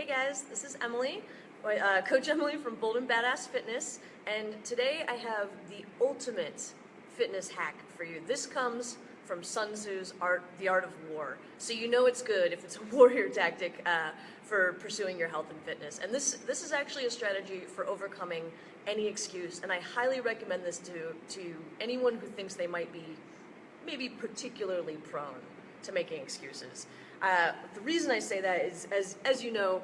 guys, this is Emily, Coach Emily from Bold and Badass Fitness, and today I have the ultimate fitness hack for you. This comes from Sun Tzu's The Art of War, so you know it's good if it's a warrior tactic for pursuing your health and fitness. And this is actually a strategy for overcoming any excuse, and I highly recommend this to anyone who thinks they might be maybe particularly prone to making excuses. The reason I say that is, as you know,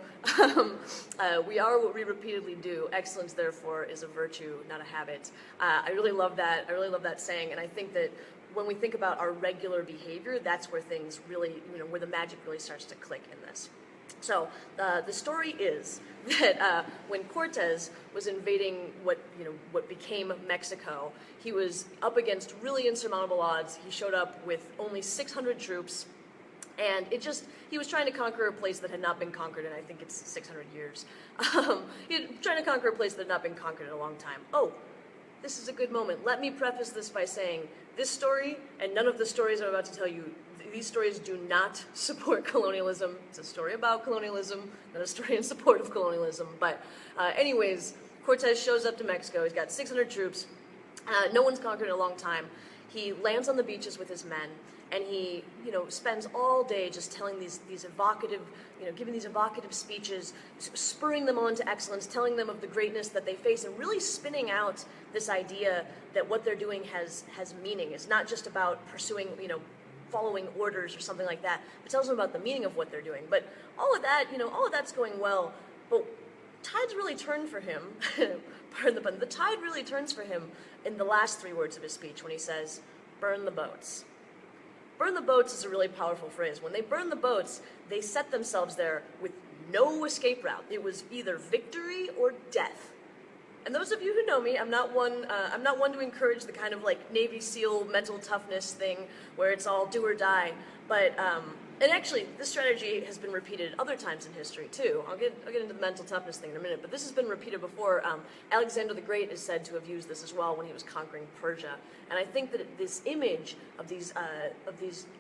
we are what we repeatedly do. Excellence, therefore, is a virtue, not a habit. I really love that. I really love that saying, and I think that when we think about our regular behavior, that's where things really, where the magic really starts to click in this. So the story is that when Cortez was invading what became Mexico, he was up against really insurmountable odds. He showed up with only 600 troops, and he was trying to conquer a place that had not been conquered in, I think it's 600 years. He was trying to conquer a place that had not been conquered in a long time. Oh, this is a good moment. Let me preface this by saying this story, and none of the stories I'm about to tell you, these stories do not support colonialism. It's a story about colonialism, not a story in support of colonialism. But anyways, Cortez shows up to Mexico. He's got 600 troops. No one's conquered in a long time. He lands on the beaches with his men, and he, spends all day just telling these evocative, giving these evocative speeches, spurring them on to excellence, telling them of the greatness that they face, and really spinning out this idea that what they're doing has meaning. It's not just about pursuing, following orders or something like that, but tells them about the meaning of what they're doing. But all of that, all of that's going well, but tides really turn for him, pardon the pun, the tide really turns for him in the last 3 words of his speech when he says, "Burn the boats." Burn the boats is a really powerful phrase. When they burn the boats, they set themselves there with no escape route. It was either victory or death. And those of you who know me, I'm not one to encourage the kind of like Navy SEAL mental toughness thing where it's all do or die. But and actually, this strategy has been repeated other times in history too. I'll get into the mental toughness thing in a minute, but this has been repeated before. Alexander the Great is said to have used this as well when he was conquering Persia. And I think that this image of these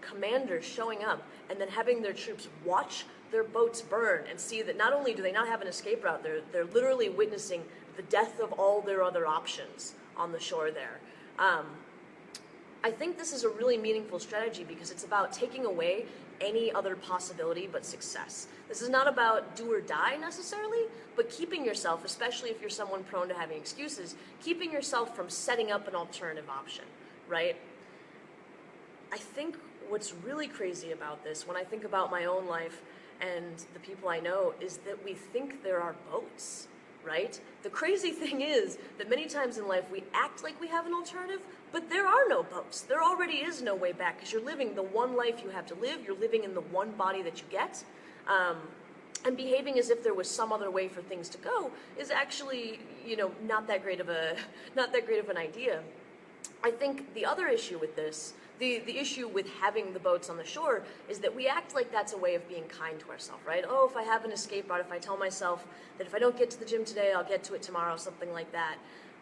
commanders showing up and then having their troops watch their boats burn and see that not only do they not have an escape route, they're literally witnessing the death of all their other options on the shore there. I think this is a really meaningful strategy because it's about taking away any other possibility but success. This is not about do or die necessarily, but keeping yourself, especially if you're someone prone to having excuses, keeping yourself from setting up an alternative option, right? I think what's really crazy about this, when I think about my own life and the people I know, is that we think there are boats, right? The crazy thing is that many times in life we act like we have an alternative, but there are no boats. There already is no way back because you're living the one life you have to live. You're living in the one body that you get. And behaving as if there was some other way for things to go is actually, not that great of an idea. I think the other issue with this, the issue with having the boats on the shore, is that we act like that's a way of being kind to ourselves, right? Oh, if I have an escape route, if I tell myself that if I don't get to the gym today, I'll get to it tomorrow, something like that.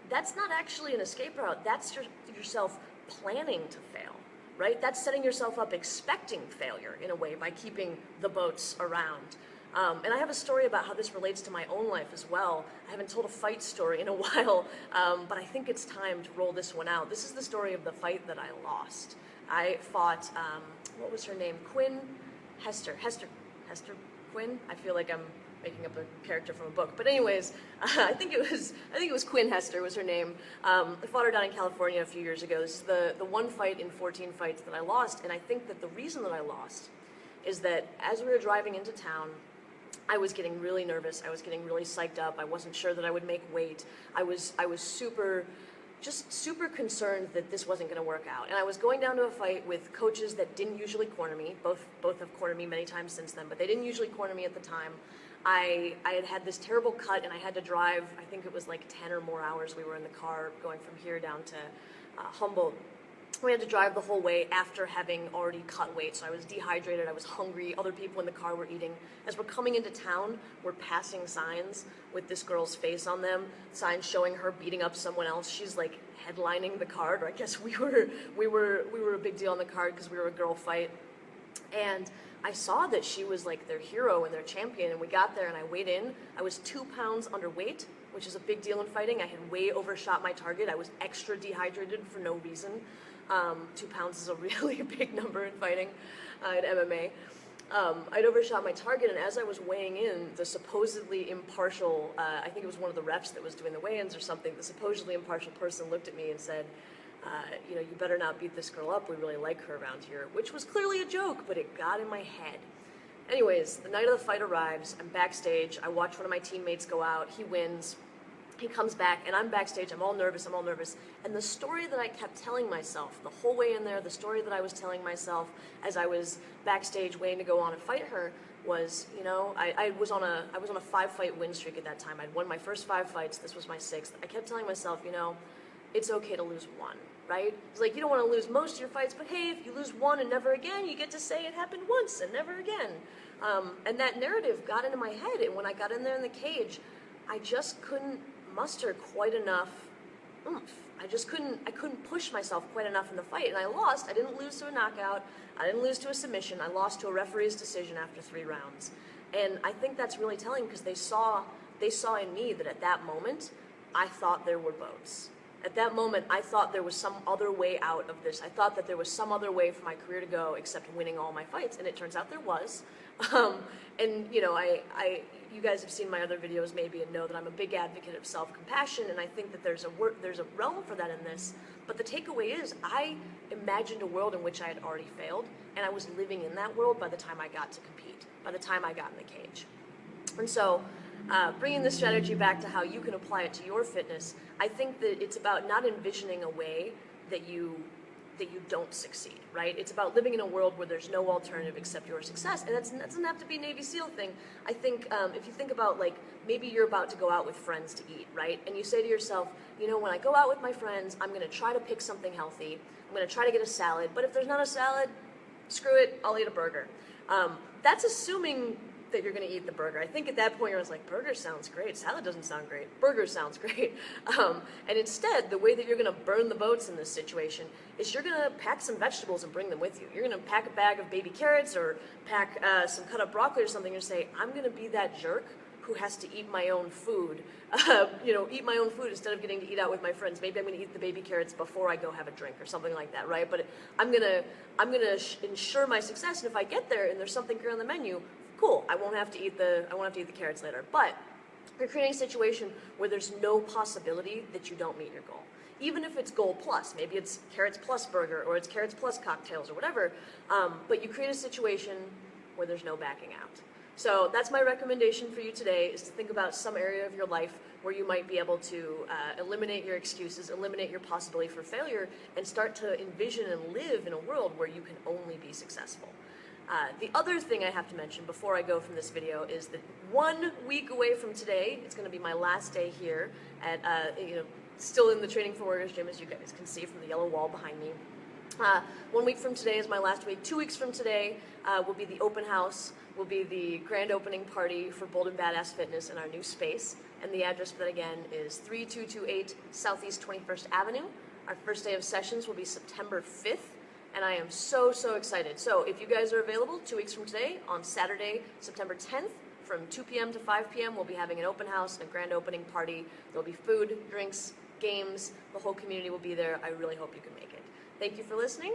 That's not actually an escape route. That's yourself planning to fail, right? That's setting yourself up expecting failure in a way by keeping the boats around. And I have a story about how this relates to my own life as well. I haven't told a fight story in a while, but I think it's time to roll this one out. This is the story of the fight that I lost. I fought, what was her name? Hester Quinn? I feel like I'm making up a character from a book. But anyways, I think it was Quinn Hester was her name. I fought her down in California a few years ago. This is the one fight in 14 fights that I lost, and I think that the reason that I lost is that as we were driving into town, I was getting really nervous. I was getting really psyched up. I wasn't sure that I would make weight. I was super concerned that this wasn't going to work out. And I was going down to a fight with coaches that didn't usually corner me. Both have cornered me many times since then, but they didn't usually corner me at the time. I had this terrible cut, and I had to drive, I think it was like 10 or more hours we were in the car going from here down to Humboldt. We had to drive the whole way after having already cut weight, so I was dehydrated, I was hungry, other people in the car were eating. As we're coming into town, we're passing signs with this girl's face on them, signs showing her beating up someone else. She's like headlining the card, or I guess we were a big deal on the card because we were a girl fight. And I saw that she was like their hero and their champion, and we got there and I weighed in. I was 2 pounds underweight, which is a big deal in fighting. I had way overshot my target. I was extra dehydrated for no reason. 2 pounds is a really big number in fighting, in MMA. I'd overshot my target, and as I was weighing in, the supposedly impartial, I think it was one of the refs that was doing the weigh-ins or something, the supposedly impartial person looked at me and said, you know, you better not beat this girl up, we really like her around here, which was clearly a joke, but it got in my head. Anyways, the night of the fight arrives, I'm backstage, I watch one of my teammates go out, he wins, he comes back, and I'm backstage, I'm all nervous, and the story that I kept telling myself the whole way in there, the story that I was telling myself as I was backstage waiting to go on and fight her was, you know, I was on a 5-fight win streak at that time. I'd won my first 5 fights, this was my 6th. I kept telling myself, you know, it's okay to lose 1, right? It's like, you don't want to lose most of your fights, but hey, if you lose 1 and never again, you get to say it happened once and never again. And that narrative got into my head, and when I got in there in the cage, I just couldn't muster quite enough oomph. I couldn't push myself quite enough in the fight, and I lost. I didn't lose to a knockout. I didn't lose to a submission. I lost to a referee's decision after 3 rounds. And I think that's really telling, because they saw in me that at that moment, I thought there were boats. At that moment, I thought there was some other way out of this. I thought that there was some other way for my career to go except winning all my fights, and it turns out there was. And you know, you guys have seen my other videos maybe and know that I'm a big advocate of self-compassion, and I think that there's a realm for that in this. But the takeaway is, I imagined a world in which I had already failed, and I was living in that world by the time I got to compete, by the time I got in the cage. And so, bringing this strategy back to how you can apply it to your fitness, I think that it's about not envisioning a way that you don't succeed, right? It's about living in a world where there's no alternative except your success, and that doesn't have to be a Navy SEAL thing. I think if you think about, like, maybe you're about to go out with friends to eat, right? And you say to yourself, you know, when I go out with my friends, I'm going to try to pick something healthy. I'm going to try to get a salad, but if there's not a salad, screw it, I'll eat a burger. That's assuming that you're going to eat the burger. I think at that point you're like, burger sounds great, salad doesn't sound great, burger sounds great. And instead, the way that you're going to burn the boats in this situation is you're going to pack some vegetables and bring them with you. You're going to pack a bag of baby carrots or pack some cut up broccoli or something and say, I'm going to be that jerk who has to eat my own food, you know, eat my own food instead of getting to eat out with my friends. Maybe I'm going to eat the baby carrots before I go have a drink or something like that, right? But I'm gonna ensure my success, and if I get there and there's something here on the menu, cool, I won't have to eat the carrots later. But you're creating a situation where there's no possibility that you don't meet your goal. Even if it's goal plus, maybe it's carrots plus burger or it's carrots plus cocktails or whatever, but you create a situation where there's no backing out. So that's my recommendation for you today, is to think about some area of your life where you might be able to eliminate your excuses, eliminate your possibility for failure, and start to envision and live in a world where you can only be successful. The other thing I have to mention before I go from this video is that 1 week away from today, it's going to be my last day here at, you know, still in the Training for Warriors gym, as you guys can see from the yellow wall behind me. 1 week from today is my last week. 2 weeks from today will be the open house, will be the grand opening party for Bold and Badass Fitness in our new space. And the address for that again is 3228 Southeast 21st Avenue. Our first day of sessions will be September 5th. And I am so, so excited. So if you guys are available 2 weeks from today, on Saturday, September 10th, from 2 p.m. to 5 p.m., we'll be having an open house and a grand opening party. There'll be food, drinks, games. The whole community will be there. I really hope you can make it. Thank you for listening.